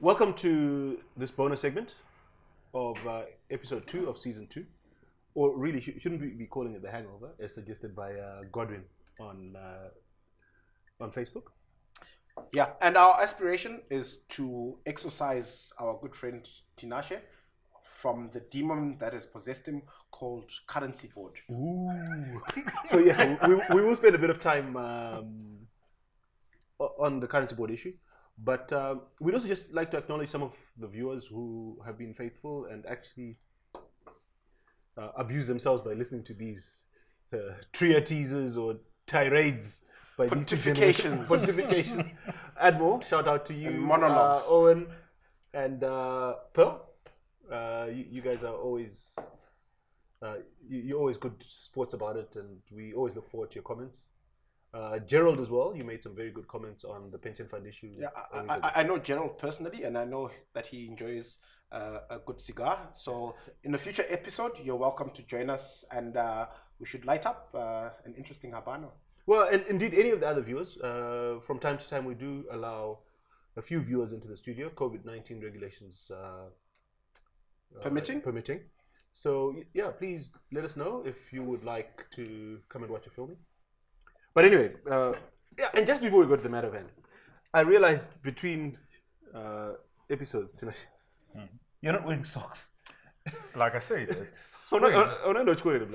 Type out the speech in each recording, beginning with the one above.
Welcome to this bonus segment of episode 2 of season 2. Or really, shouldn't we be calling it the Hangover, as suggested by Godwin on Facebook? Yeah, and our aspiration is to exorcise our good friend Tinashe from the demon that has possessed him called currency board. Ooh. So yeah, we will spend a bit of time on the currency board issue. But we'd also just like to acknowledge some of the viewers who have been faithful and actually abuse themselves by listening to these treatises or tirades by Pontifications. Pontifications. Admiral, shout out to you, And monologues. Owen and Pearl. You guys are always you're always good sports about it, and we always look forward to your comments. Gerald as well, you made some very good comments on the pension fund issue. Yeah, I know Gerald personally, and I know that he enjoys a good cigar. So in a future episode, you're welcome to join us, and we should light up an interesting Habano. Well, and indeed, any of the other viewers, from time to time, we do allow a few viewers into the studio, COVID-19 regulations permitting. So, yeah, please let us know if you would like to come and watch a filming. But anyway, yeah, and just before we go to the matter of hand, I realized between episodes tonight, you're not wearing socks. Like I said, it's Oh, spring. no,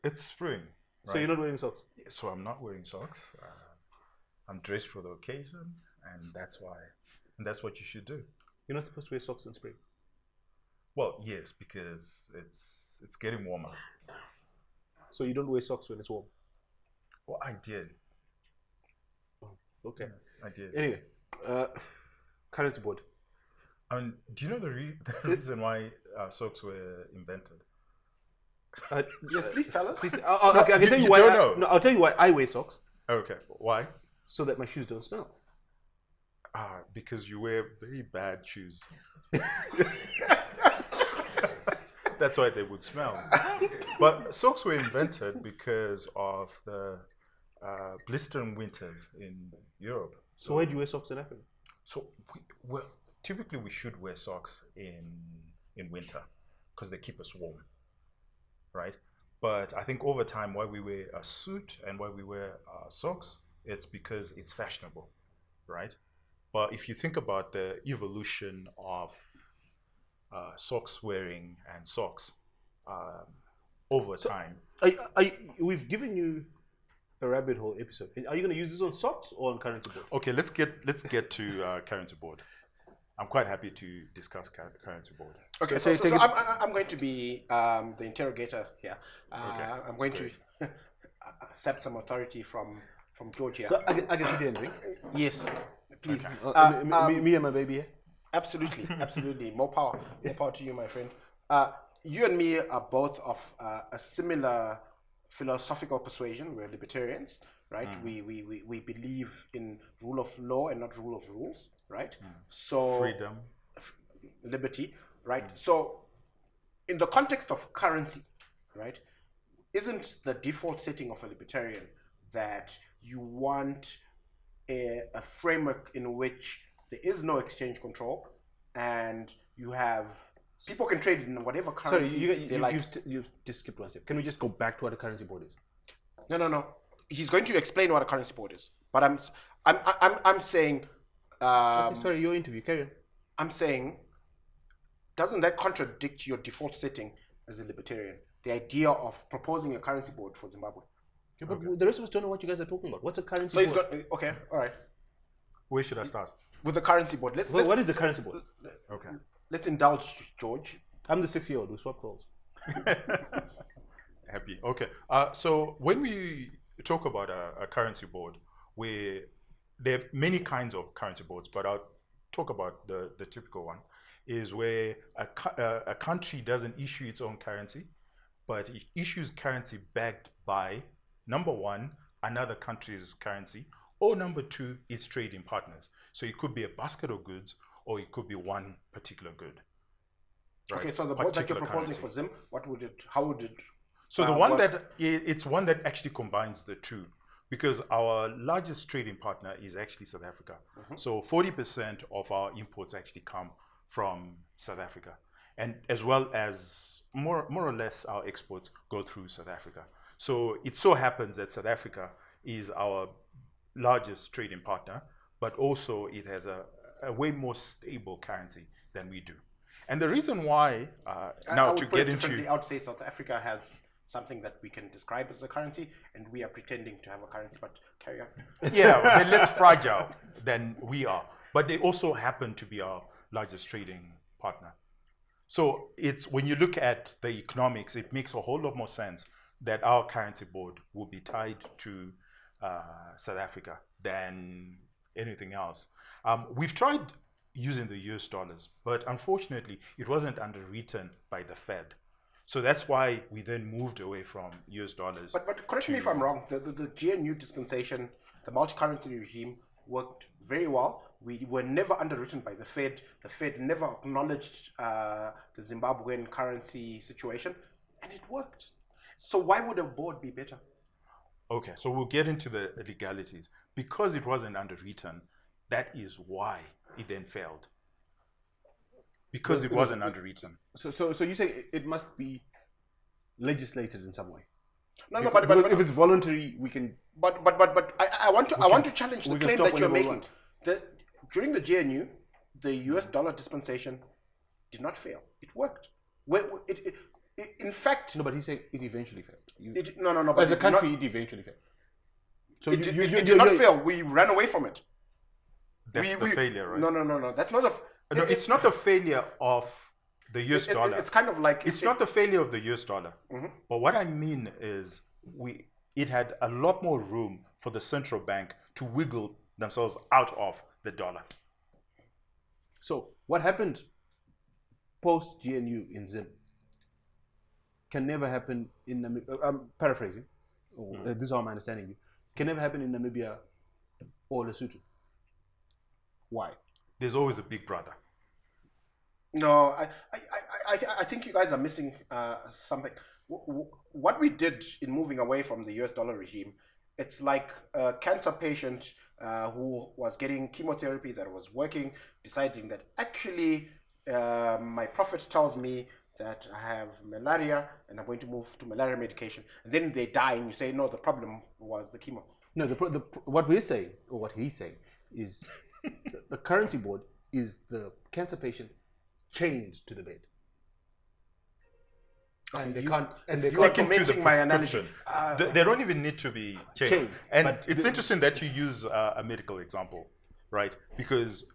It's spring. So you're not wearing socks? So I'm not wearing socks. I'm dressed for the occasion, and that's what you should do. You're not supposed to wear socks in spring. Well, yes, because it's getting warmer. So you don't wear socks when it's warm? Well, I did. Okay. I did. Anyway, currency board. Do you know the reason why socks were invented? Yes, please tell us. Please, I can tell you why. don't know. No, I'll tell you why I wear socks, Okay, why? so that my shoes don't smell. Because you wear very bad shoes. That's why they would smell. But socks were invented because of the blistering winters in Europe. So why do you wear socks in Africa? So typically we should wear socks in winter because they keep us warm, right? But I think over time, why we wear a suit and why we wear socks, it's because it's fashionable, right? But if you think about the evolution of socks wearing and socks over time. We've given you a rabbit hole episode. Are you going to use this on socks or on currency board? Okay, let's get to currency board. I'm quite happy to discuss currency board. Okay, so I'm going to be the interrogator here. Okay, I'm going to accept some authority from George here. So I can sit here and drink? Yes, please. Okay. Me and my baby here? Absolutely. More power to you, my friend. You and me are both of a similar philosophical persuasion. We're libertarians, right? We believe in rule of law and not rule of rules, right? So Freedom, liberty, right? So in the context of currency, right, isn't the default setting of a libertarian that you want a framework in which there is no exchange control and you have people can trade in whatever currency they like. You've just skipped one step. Can we just go back to what a currency board is? No. He's going to explain what a currency board is, but I'm saying. Sorry, your interview. Carry on. I'm saying, doesn't that contradict your default setting as a libertarian? The idea of proposing a currency board for Zimbabwe. Yeah, but the rest of us don't know what you guys are talking about. What's a currency So board? he's got okay, all right. where should I start? With the currency board, What is the currency board? Okay. let's indulge George. I'm the 6-year-old who swapped roles. Happy. Okay. So when we talk about a currency board, there are many kinds of currency boards, but I'll talk about the typical one, is where a country doesn't issue its own currency, but it issues currency backed by, number one, another country's currency, or number two, its trading partners. So it could be a basket of goods, or it could be one particular good. Right? Okay, so the board that you're Particular proposing currency. for Zim, how would it? So the one that it's one that actually combines the two. because our largest trading partner is actually South Africa. So 40% of our imports actually come from South Africa, and as well as more or less our exports go through South Africa. So it so happens that South Africa is our largest trading partner, but also it has a way more stable currency than we do. And the reason why, now to get into... I would say South Africa has something that we can describe as a currency, and we are pretending to have a currency, but carry on. Yeah, they're less fragile than we are, but they also happen to be our largest trading partner. So it's when you look at the economics, it makes a whole lot more sense that our currency board will be tied to South Africa than anything else. We've tried using the US dollars, but unfortunately, it wasn't underwritten by the Fed. So that's why we then moved away from US dollars. But correct me if I'm wrong, the GNU dispensation, the multi-currency regime worked very well. We were never underwritten by the Fed. The Fed never acknowledged the Zimbabwean currency situation, and it worked. So why would a board be better? Okay, so we'll get into the legalities. Because it wasn't underwritten, that is why it then failed. Because it wasn't underwritten. So you say it must be legislated in some way. No, but if it's voluntary, we can. But I want to challenge the claim that you're making. During the GNU, the US dollar dispensation did not fail. It worked. In fact, No, but he's saying it eventually failed. No. As a country, it eventually failed. So it did not fail. We ran away from it. That's the failure, right? No. That's not a. No, it's not the failure of the US dollar. It's kind of like it's not the failure of the US dollar. But what I mean is it had a lot more room for the central bank to wiggle themselves out of the dollar. So what happened post GNU in Zim can never happen in Namibia. I'm paraphrasing. This is how I'm understanding you. Can never happen in Namibia or Lesotho. Why? There's always a big brother. No, I think you guys are missing something. What we did in moving away from the US dollar regime, it's like a cancer patient who was getting chemotherapy that was working, deciding that actually my prophet tells me that I have malaria and I'm going to move to malaria medication. And then they die and you say, no, the problem was the chemo. No, what we're saying, or what he's saying, is the currency board is the cancer patient chained to the bed. And they can't. And they can't. Sticking to the prescription. They don't even need to be changed. And it's interesting that you use a medical example, right? Because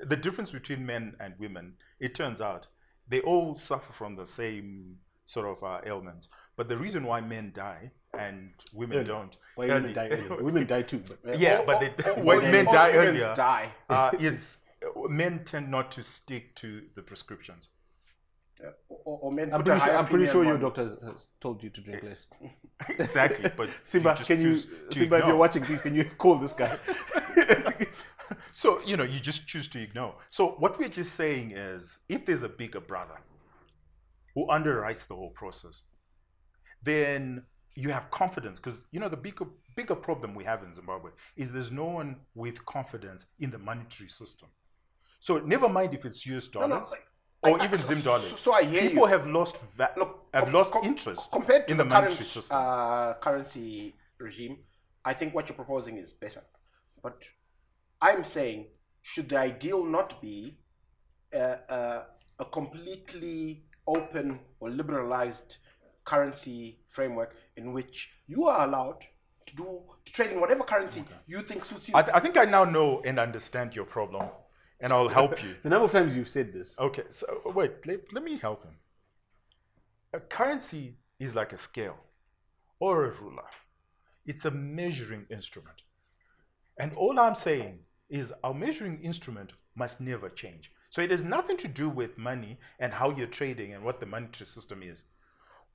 the difference between men and women, it turns out, they all suffer from the same sort of ailments. But the reason why men die and women don't. Why women die earlier? Women die too. But Why men die earlier die. is men tend not to stick to the prescriptions. Or men I'm pretty sure your doctor has told you to drink less. Exactly, but Simba, Simba, if you're watching, please, can you call this guy? So, you just choose to ignore. So what we're just saying is, if there's a bigger brother who underwrites the whole process, then you have confidence. Because, the bigger problem we have in Zimbabwe is there's no one with confidence in the monetary system. So never mind if it's US dollars. Or even Zim dollars. So I hear people have lost interest compared to in the monetary system. Currency regime. I think what you're proposing is better, but I'm saying, should the ideal not be a completely open or liberalized currency framework in which you are allowed to trade in whatever currency you think suits you? I think I now know and understand your problem. And I'll help you. The number of times you've said this. Okay, so wait, let me help him. A currency is like a scale or a ruler. It's a measuring instrument. And all I'm saying is our measuring instrument must never change. So it has nothing to do with money and how you're trading and what the monetary system is.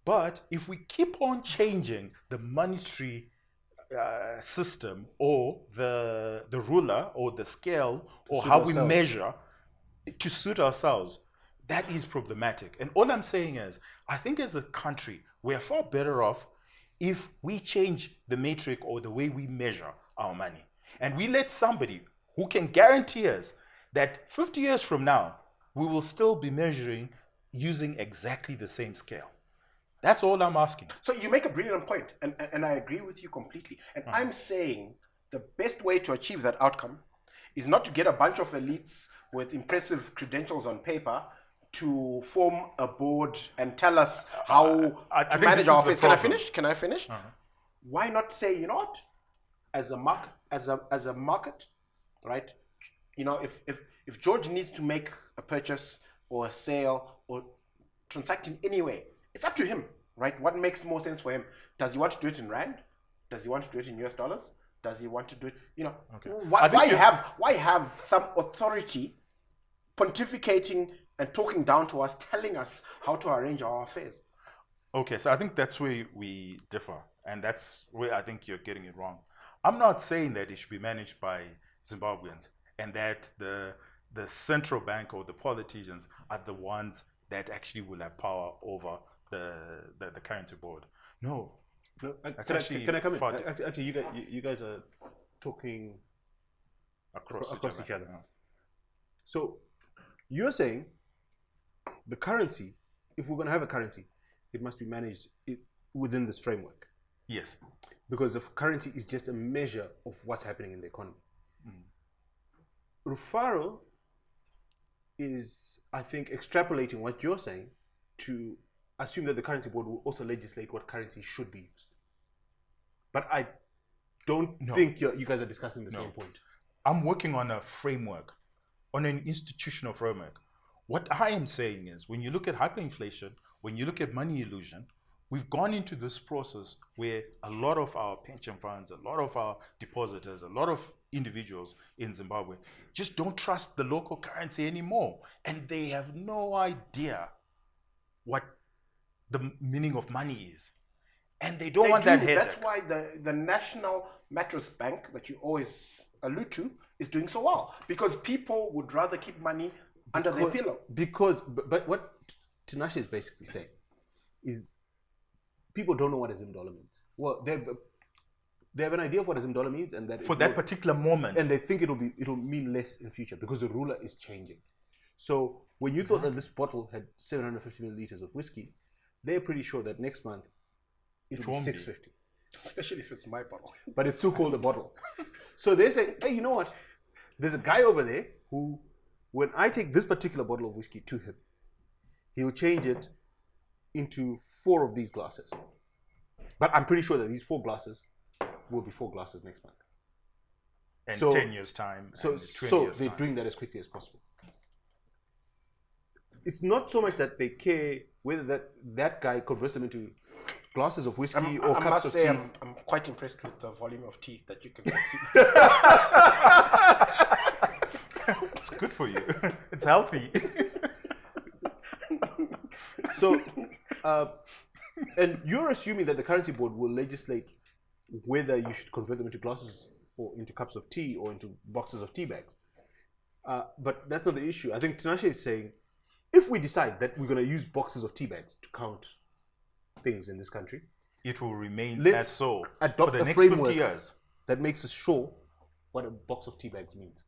But if we keep on changing the monetary system or the ruler or the scale or how we measure to suit ourselves, that is problematic. And all I'm saying is, I think as a country, we are far better off if we change the metric or the way we measure our money, and we let somebody who can guarantee us that 50 years from now, we will still be measuring using exactly the same scale. That's all I'm asking. So you make a brilliant point, and I agree with you completely. And I'm saying the best way to achieve that outcome is not to get a bunch of elites with impressive credentials on paper to form a board and tell us how to think manage this our is the affairs. Can I problem. finish? Can I finish? Why not say, you know what, as a market, right? You know, if George needs to make a purchase or a sale or transact in any way, it's up to him, right? What makes more sense for him? Does he want to do it in rand? Does he want to do it in US dollars? Does he want to do it? You know, why have some authority pontificating and talking down to us, telling us how to arrange our affairs? Okay, so I think that's where we differ, and that's where I think you're getting it wrong. I'm not saying that it should be managed by Zimbabweans and that the central bank or the politicians are the ones that actually will have power over the currency board. No. No, That's can actually I come in? far Actually, you guys are talking across each other. So you're saying the currency, if we're going to have a currency, it must be managed within this framework. Yes. Because the currency is just a measure of what's happening in the economy. Rufaro is, I think, extrapolating what you're saying to assume that the currency board will also legislate what currency should be used. But I don't think you guys are discussing the same point. I'm working on a framework, on an institutional framework. What I am saying is, when you look at hyperinflation, when you look at money illusion, we've gone into this process where a lot of our pension funds, a lot of our depositors, a lot of individuals in Zimbabwe just don't trust the local currency anymore. And they have no idea what the meaning of money is. And they don't want that headache. That's why the National Mattress Bank that you always allude to is doing so well. Because people would rather keep money under their pillow. But what Tinashe is basically saying is people don't know what a Zim dollar means. Well, they have an idea of what a Zim dollar means, and that for that particular moment, and they think it'll mean less in future because the ruler is changing. So when you thought that this bottle had 750 milliliters of whiskey, they're pretty sure that next month it'll be 650. Especially if it's my bottle. But it's still called a bottle. So they say, hey, you know what? There's a guy over there who, when I take this particular bottle of whiskey to him, he'll change it into 4 of these glasses. But I'm pretty sure that these 4 glasses will be 4 glasses next month. And so, 10 years' time. So, and 20 so years they're time. doing that as quickly as possible. It's not so much that they care whether that guy converts them into glasses of whiskey or I cups must of say, tea. I'm quite impressed with the volume of tea that you can consume. It's good for you. It's healthy. So, and you're assuming that the currency board will legislate whether you should convert them into glasses or into cups of tea or into boxes of tea bags. But that's not the issue. I think Tinashe is saying, if we decide that we're going to use boxes of tea bags to count things in this country, It will remain let's as so for adopt the a next framework 50 years. that makes us sure what a box of tea bags means.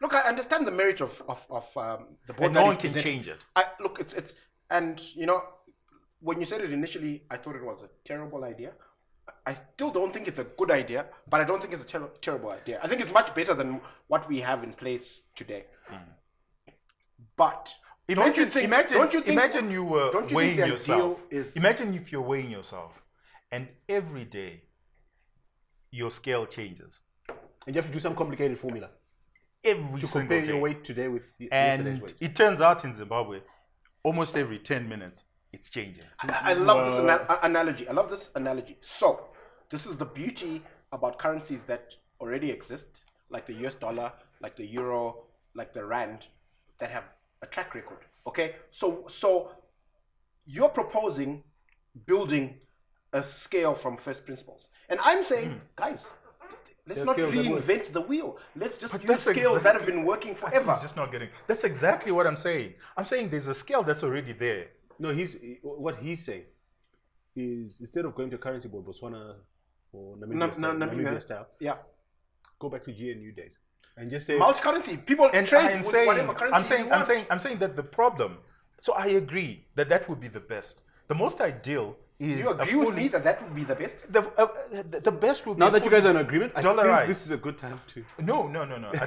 Look, I understand the merit of the board. And no one can change it. Look, it's and you know, when you said it initially, I thought it was a terrible idea. I still don't think it's a good idea, but I don't think it's a terrible idea. I think it's much better than what we have in place today. But Imagine you were don't you weighing think the yourself. ideal is- Imagine if you're weighing yourself, and every day your scale changes. And you have to do some complicated formula Every to single compare day. your weight today with yesterday's And weight. it turns out in Zimbabwe, almost every 10 minutes, it's changing. I love this analogy. I love this analogy. So, this is the beauty about currencies that already exist, like the US dollar, like the euro, like the rand, that have a track record. Okay? So you're proposing building a scale from first principles. And I'm saying, guys, let's There are not scales that work. reinvent the wheel. Let's just But use that's scales that have been working forever. He's just not getting. That's exactly what I'm saying. I'm saying there's a scale that's already there. No, what he's saying is instead of going to currency board, Botswana or Namibia style, Yeah. go back to GNU days and just say Multi-currency. People And trade I am with saying, whatever currency I'm saying that the problem. So I agree that would be the best. The most ideal is You agree with me that would be the best? the best would be now a that you guys are fully in agreement. I dollarized. think this is a good time to. No.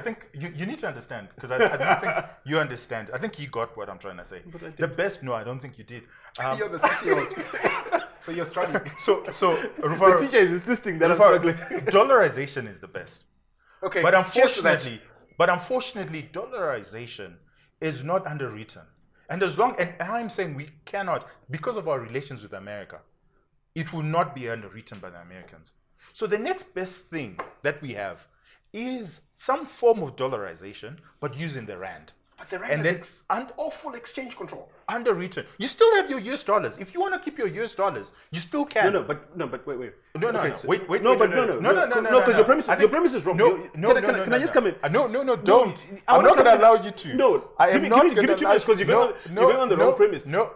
I think you need to understand because I don't think you understand. I think you got what I'm trying to say. But I did. The best, no, I don't think you did. You're the CCO. So you're struggling. So The Rufaro, teacher is insisting that I'm Rufaro, struggling. dollarization is the best. Okay. But cheers to that. unfortunately, dollarization is not underwritten. And I'm saying we cannot, because of our relations with America, it will not be underwritten by the Americans. So the next best thing that we have is some form of dollarization, but using the rand. But the rand And has then awful exchange control. underwritten. You still have your US dollars. If you want to keep your US dollars, you still can. No, but wait. No, Okay, no. so- Wait. No, because your premise is wrong. Can I just come in? No, don't. I I'm wanna not going to come in. allow you to. No, I am not give me gonna 2 allow minutes because you're going on the wrong premise. No,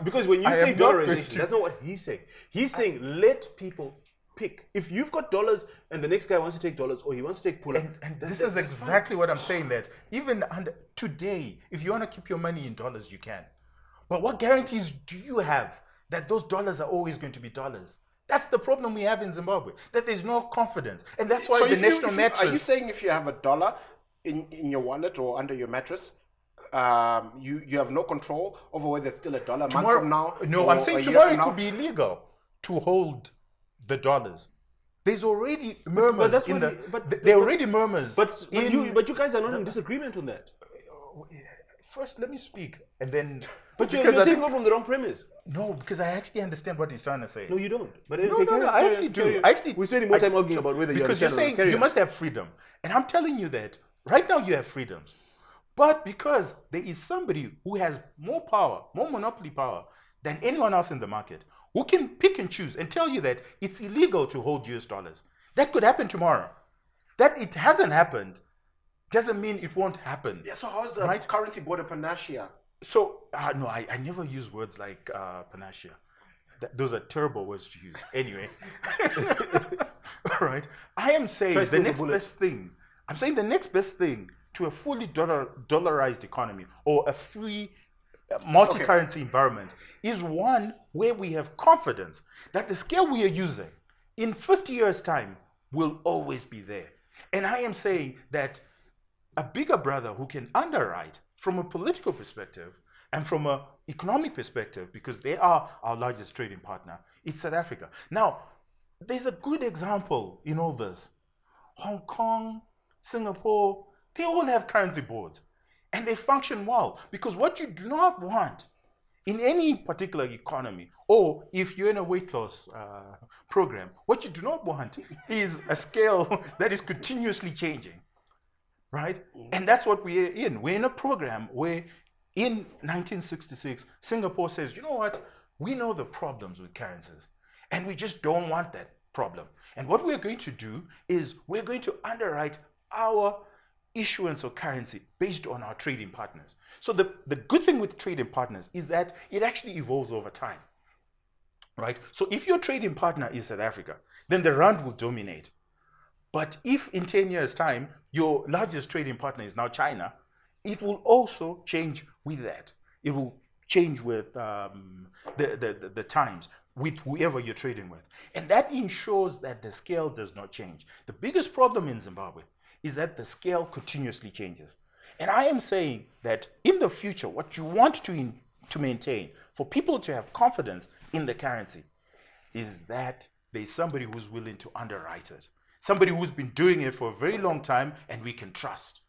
Because when you I say am not going dollarization, to. that's not what he's saying. He's saying let people pick. If you've got dollars and the next guy wants to take dollars or he wants to take pull-up, And this is exactly what I'm saying, that even today, if you want to keep your money in dollars, you can. But what guarantees do you have that those dollars are always going to be dollars? That's the problem we have in Zimbabwe, that there's no confidence. And that's why the national mattress... Are you saying if you have a dollar in your wallet or under your mattress, you have no control over whether it's still a dollar a month from now? No, or I'm saying a year tomorrow from it now? could be illegal to hold the dollars. There's already murmurs that's in what the... he- there are already murmurs. but in, you guys are not in disagreement on that. First, let me speak, and then... But you're because I taking think- off from the wrong premise. No, because I actually understand what he's trying to say. No, you don't. But No, I actually do. We're spending more time arguing about whether you because you're understand or not. saying Carry you on. must have freedom, and I'm telling you that right now you have freedoms, but because there is somebody who has more power, more monopoly power than anyone else in the market, who can pick and choose and tell you that it's illegal to hold US dollars. That could happen tomorrow. That it hasn't happened doesn't mean it won't happen. Yeah, so how's the Right? currency board a panacea? So, no, I never use words like panacea. Those are terrible words to use. Anyway, all right. I am saying Try the silver next bullet. best thing. I'm saying the next best thing to a fully dollarized economy or a free multi-currency environment is one where we have confidence that the scale we are using in 50 years' time will always be there. And I am saying that a bigger brother who can underwrite from a political perspective and from an economic perspective, because they are our largest trading partner, it's South Africa. Now, there's a good example in all this. Hong Kong, Singapore, they all have currency boards and they function well, because what you do not want in any particular economy, or if you're in a weight loss program, what you do not want is a scale that is continuously changing. Right? And that's what we're in. We're in a program where in 1966, Singapore says, you know what? We know the problems with currencies and we just don't want that problem. And what we're going to do is we're going to underwrite our issuance of currency based on our trading partners. So the good thing with trading partners is that it actually evolves over time. Right? So if your trading partner is South Africa, then the rand will dominate. But if in 10 years' time, your largest trading partner is now China, it will also change with that. It will change with the times, with whoever you're trading with. And that ensures that the scale does not change. The biggest problem in Zimbabwe is that the scale continuously changes. And I am saying that in the future, what you want to maintain, for people to have confidence in the currency, is that there's somebody who's willing to underwrite it. Somebody who's been doing it for a very long time and we can trust.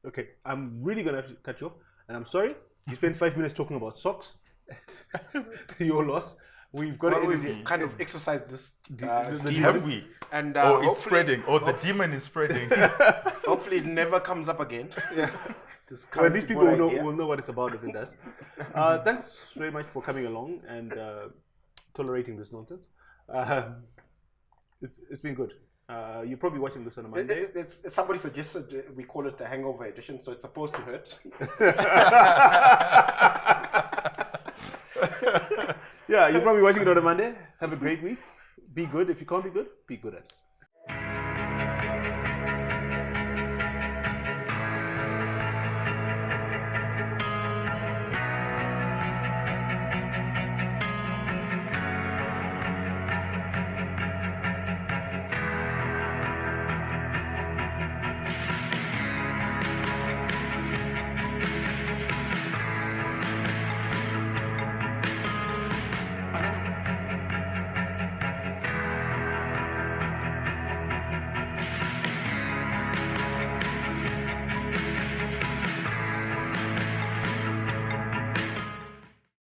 Okay, I'm really going to have to cut you off. And I'm sorry, you spent 5 minutes talking about socks. Your loss. We've got to We've kind of exercised this. Have we? And Or it's hopefully- spreading, or the demon is spreading. Hopefully, it never comes up again. Yeah. This Well, at least currency people board will idea. know what it's about if it does. Thanks very much for coming along and tolerating this nonsense. It's been good. You're probably watching this on a Monday. Somebody suggested we call it the Hangover edition, so it's supposed to hurt. Yeah, you're probably watching it on a Monday. Have a great week. Be good. If you can't be good at it.